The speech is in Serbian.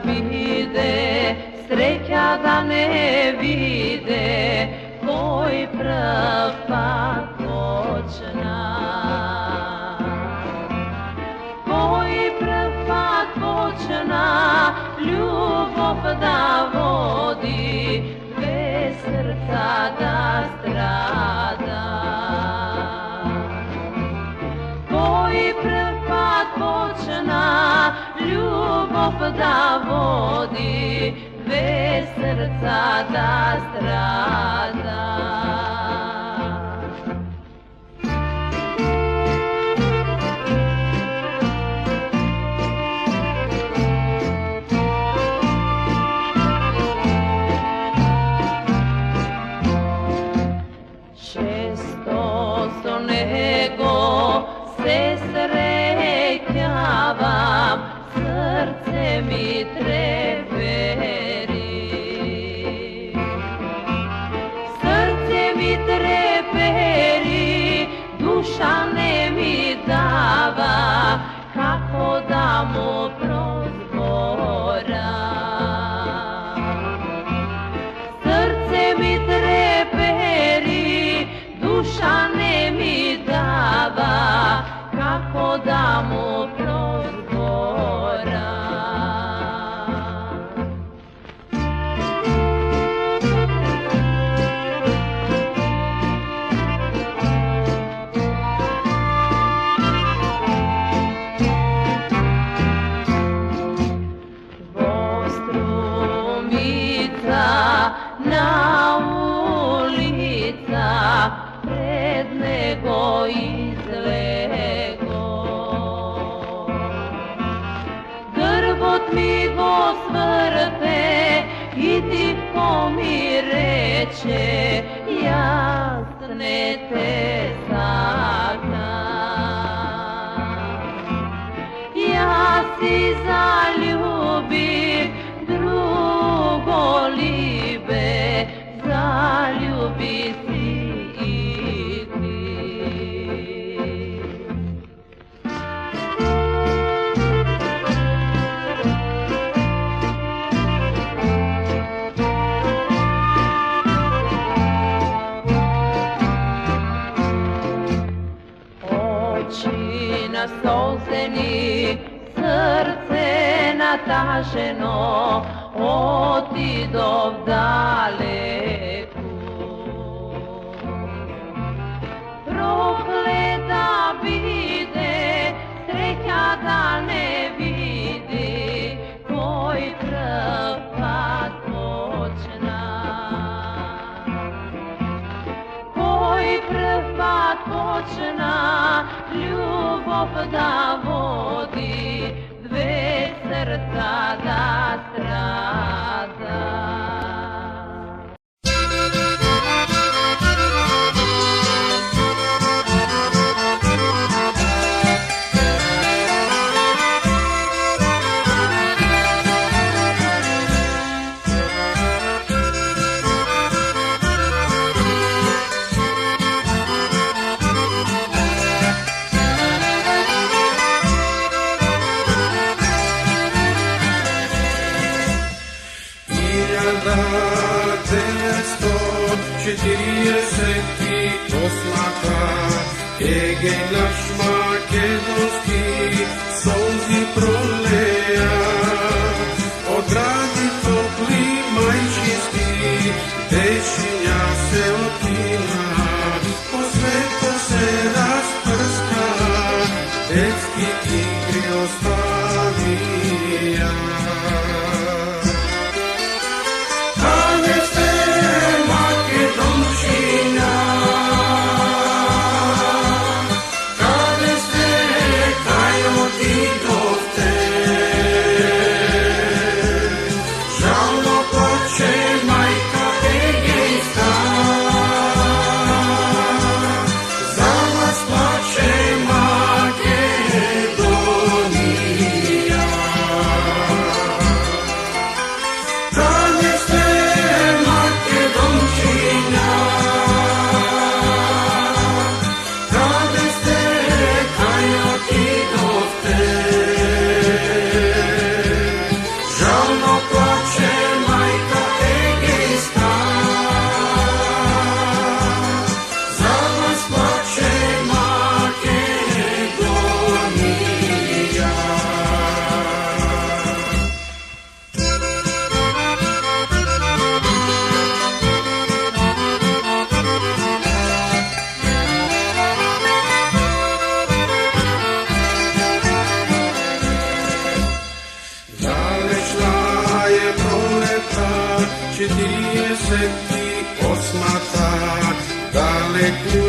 vide, sreća da ne vide, koji prepad počna. Koji prepad počna, ljubov da vodi, bez srca da strada. Koji prepad počna, ljubov da vodi, bez srca da strada. Često s nego se srećavam, srce mi treperi. Srce mi treperi, duša ne mi dava, kako da mu prozbora. Srce mi treperi, duša ne mi dava, kako da mu prozbora. Vostrumica na ulica, pred nego izlego. Grbot mi go svrte i tiho mi reče, jasne te sagnam. Ja si zaljubim drugo libe, zaljubi si i ti. Oči nasozeni, srce nataženo, otidov daleku. Prokleta bide, sreća da ne vidi, koji prepad počna. Koji prepad počna, ljubov da vodi, dve srca da strada. Egej naš makedonski solzi proleja, od gradi topli majčisti, dešinja se otkina, po svetu se rasprska, detski igri ostavija. Kade ste Makedončina, za vas plače Makedonija. prije se ti osmata, daleku